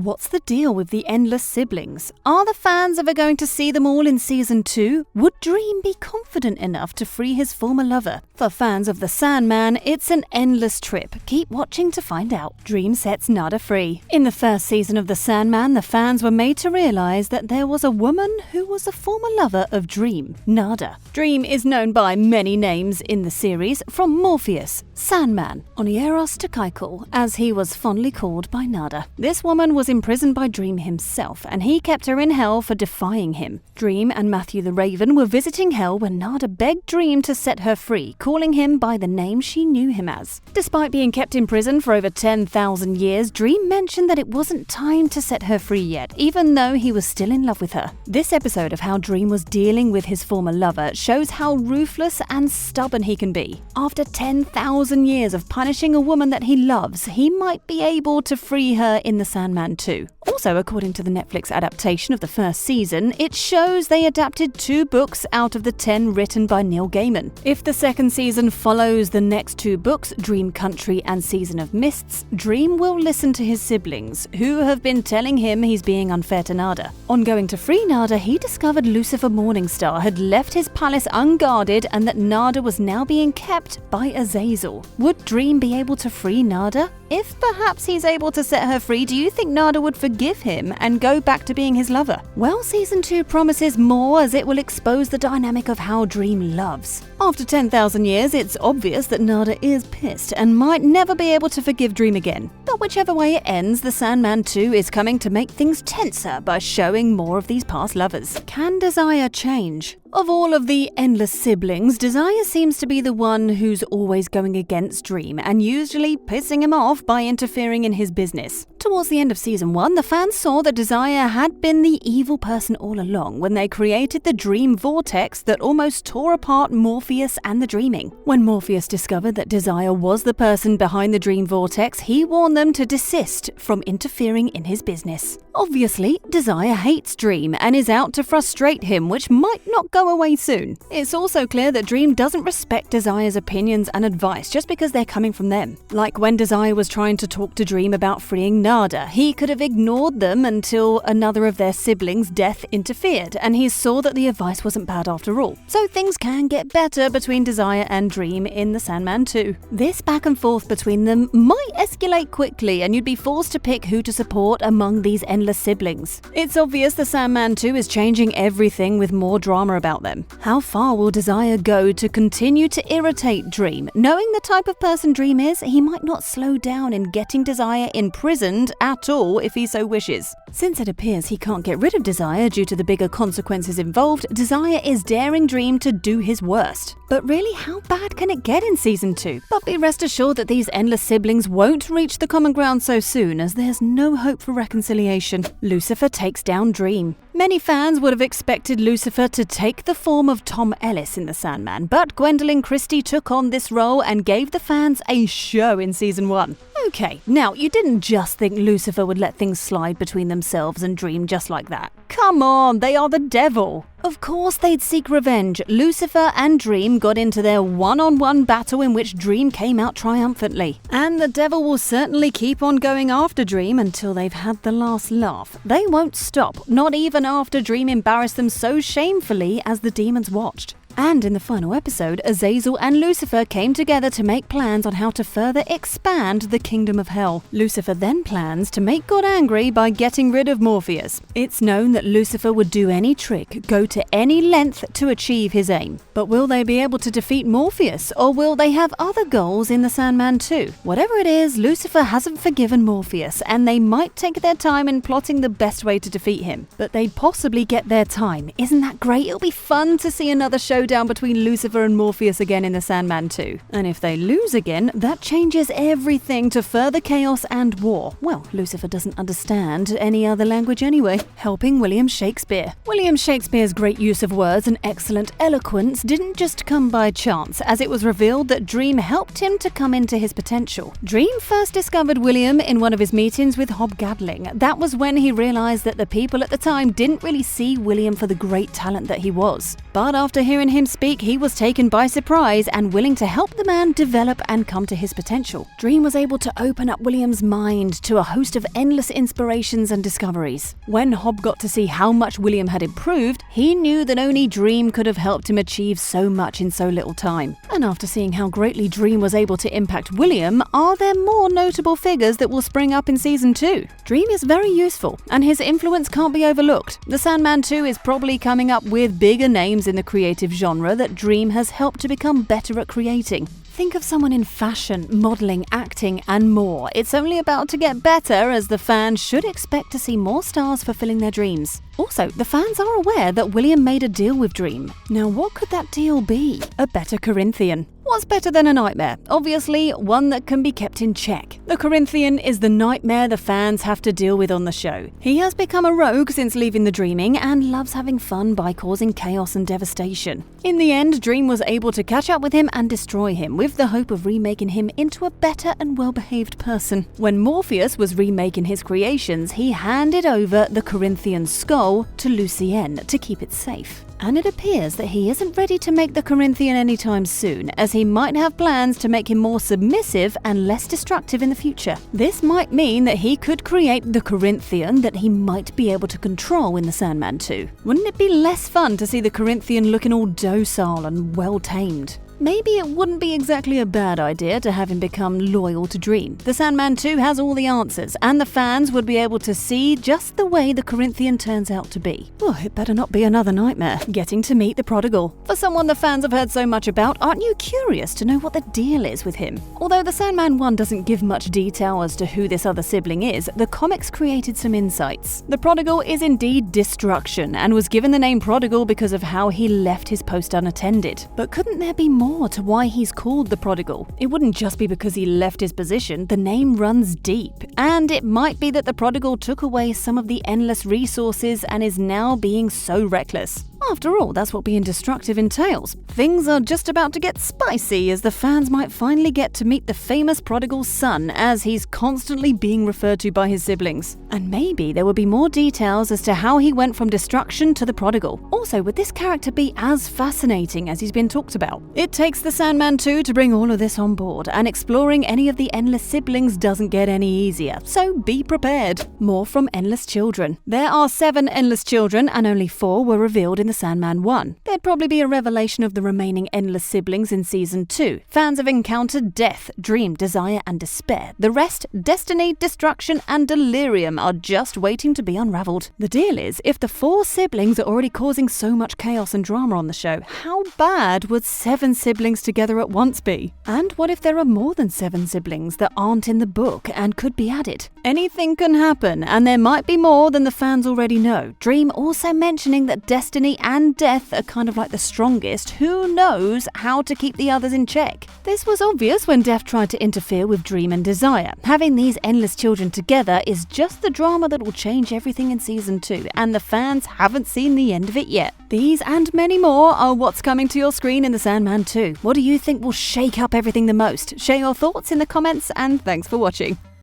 What's the deal with the endless siblings? Are the fans ever going to see them all in Season 2? Would Dream be confident enough to free his former lover? For fans of the Sandman, it's an endless trip. Keep watching to find out. Dream sets Nada free. In the first season of the Sandman, the fans were made to realize that there was a woman who was a former lover of Dream, Nada. Dream is known by many names in the series, from Morpheus, Sandman, Onieros to Kaikul, as he was fondly called by Nada. This woman was imprisoned by Dream himself, and he kept her in hell for defying him. Dream and Matthew the Raven were visiting hell when Nada begged Dream to set her free, calling him by the name she knew him as. Despite being kept in prison for over 10,000 years, Dream mentioned that it wasn't time to set her free yet, even though he was still in love with her. This episode of how Dream was dealing with his former lover shows how ruthless and stubborn he can be. After 10,000 years of punishing a woman that he loves, he might be able to free her in the Sandman 2. Also, according to the Netflix adaptation of the first season, it shows they adapted 2 books out of the 10 written by Neil Gaiman. If the second season follows the next 2 books, Dream Country and Season of Mists, Dream will listen to his siblings, who have been telling him he's being unfair to Nada. On going to free Nada, he discovered Lucifer Morningstar had left his palace unguarded and that Nada was now being kept by Azazel. Would Dream be able to free Nada? If perhaps he's able to set her free, do you think Nada would forgive him and go back to being his lover? Well, Season 2 promises more, as it will expose the dynamic of how Dream loves. After 10,000 years, it's obvious that Nada is pissed and might never be able to forgive Dream again. But whichever way it ends, the Sandman 2 is coming to make things tenser by showing more of these past lovers. Can Desire change? Of all of the endless siblings, Desire seems to be the one who's always going against Dream and usually pissing him off by interfering in his business. Towards the end of Season 1, the fans saw that Desire had been the evil person all along when they created the Dream Vortex that almost tore apart Morpheus and the Dreaming. When Morpheus discovered that Desire was the person behind the Dream Vortex, he warned them to desist from interfering in his business. Obviously, Desire hates Dream and is out to frustrate him, which might not go away soon. It's also clear that Dream doesn't respect Desire's opinions and advice just because they're coming from them. Like when Desire was trying to talk to Dream about freeing Nada, he could have ignored them until another of their siblings' death interfered, and he saw that the advice wasn't bad after all. So things can get better between Desire and Dream in the Sandman 2. This back and forth between them might escalate quickly, and you'd be forced to pick who to support among these endless siblings. It's obvious the Sandman 2 is changing everything with more drama about them. How far will Desire go to continue to irritate Dream? Knowing the type of person Dream is, he might not slow down in getting Desire imprisoned at all if he so wishes. Since it appears he can't get rid of Desire due to the bigger consequences involved, Desire is daring Dream to do his worst. But really, how bad can it get in Season 2? But be rest assured that these endless siblings won't reach the common ground so soon, as there's no hope for reconciliation. Lucifer takes down Dream. Many fans would have expected Lucifer to take the form of Tom Ellis in The Sandman, but Gwendolyn Christie took on this role and gave the fans a show in Season 1. Okay, now you didn't just think Lucifer would let things slide between themselves and Dream just like that. Come on, they are the devil. Of course they'd seek revenge. Lucifer and Dream got into their one-on-one battle in which Dream came out triumphantly. And the devil will certainly keep on going after Dream until they've had the last laugh. They won't stop, not even after Dream embarrassed them so shamefully as the demons watched. And in the final episode, Azazel and Lucifer came together to make plans on how to further expand the kingdom of hell. Lucifer then plans to make God angry by getting rid of Morpheus. It's known that Lucifer would do any trick, go to any length to achieve his aim. But will they be able to defeat Morpheus, or will they have other goals in the Sandman 2? Whatever it is, Lucifer hasn't forgiven Morpheus, and they might take their time in plotting the best way to defeat him. But they'd possibly get their time. Isn't that great? It'll be fun to see another showdown between Lucifer and Morpheus again in the Sandman 2. And if they lose again, that changes everything to further chaos and war. Well, Lucifer doesn't understand any other language anyway. Helping William Shakespeare. William Shakespeare's great use of words and excellent eloquence didn't just come by chance, as it was revealed that Dream helped him to come into his potential. Dream first discovered William in one of his meetings with Hobgoblin. That was when he realized that the people at the time didn't really see William for the great talent that he was. But after hearing him speak, he was taken by surprise and willing to help the man develop and come to his potential. Dream was able to open up William's mind to a host of endless inspirations and discoveries. When Hob got to see how much William had improved, he knew that only Dream could have helped him achieve so much in so little time. And after seeing how greatly Dream was able to impact William, are there more notable figures that will spring up in Season 2? Dream is very useful, and his influence can't be overlooked. The Sandman 2 is probably coming up with bigger names in the creative genre that Dream has helped to become better at creating. Think of someone in fashion, modeling, acting, and more. It's only about to get better, as the fans should expect to see more stars fulfilling their dreams. Also, the fans are aware that William made a deal with Dream. Now, what could that deal be? A better Corinthian. What's better than a nightmare? Obviously, one that can be kept in check. The Corinthian is the nightmare the fans have to deal with on the show. He has become a rogue since leaving the Dreaming and loves having fun by causing chaos and devastation. In the end, Dream was able to catch up with him and destroy him, with the hope of remaking him into a better and well-behaved person. When Morpheus was remaking his creations, he handed over the Corinthian skull to Lucien to keep it safe. And it appears that he isn't ready to make the Corinthian anytime soon, as he might have plans to make him more submissive and less destructive in the future. This might mean that he could create the Corinthian that he might be able to control in the Sandman 2. Wouldn't it be less fun to see the Corinthian looking all docile and well-tamed? Maybe it wouldn't be exactly a bad idea to have him become loyal to Dream. The Sandman 2 has all the answers, and the fans would be able to see just the way the Corinthian turns out to be. Oh, it better not be another nightmare. Getting to meet the Prodigal. For someone the fans have heard so much about, aren't you curious to know what the deal is with him? Although the Sandman 1 doesn't give much detail as to who this other sibling is, the comics created some insights. The Prodigal is indeed destruction, and was given the name Prodigal because of how he left his post unattended. But couldn't there be more to why he's called the Prodigal? It wouldn't just be because he left his position. The name runs deep, and it might be that the Prodigal took away some of the endless resources and is now being so reckless. After all, that's what being destructive entails. Things are just about to get spicy, as the fans might finally get to meet the famous Prodigal's son, as he's constantly being referred to by his siblings. And maybe there will be more details as to how he went from destruction to the Prodigal. Also, would this character be as fascinating as he's been talked about? It takes the Sandman 2 to bring all of this on board, and exploring any of the endless siblings doesn't get any easier, so be prepared. More from Endless Children. There are 7 Endless Children, and only 4 were revealed in the Sandman 1. There'd probably be a revelation of the remaining endless siblings in Season 2. Fans have encountered death, dream, desire, and despair. The rest, destiny, destruction, and delirium, are just waiting to be unraveled. The deal is, if the 4 siblings are already causing so much chaos and drama on the show, how bad would 7 siblings together at once be? And what if there are more than 7 siblings that aren't in the book and could be added? Anything can happen, and there might be more than the fans already know. Dream also mentioning that destiny and death are kind of like the strongest. Who knows how to keep the others in check? This was obvious when Death tried to interfere with Dream and Desire. Having these endless children together is just the drama that will change everything in Season 2, and the fans haven't seen the end of it yet. These and many more are what's coming to your screen in the Sandman 2. What do you think will shake up everything the most? Share your thoughts in the comments, and thanks for watching.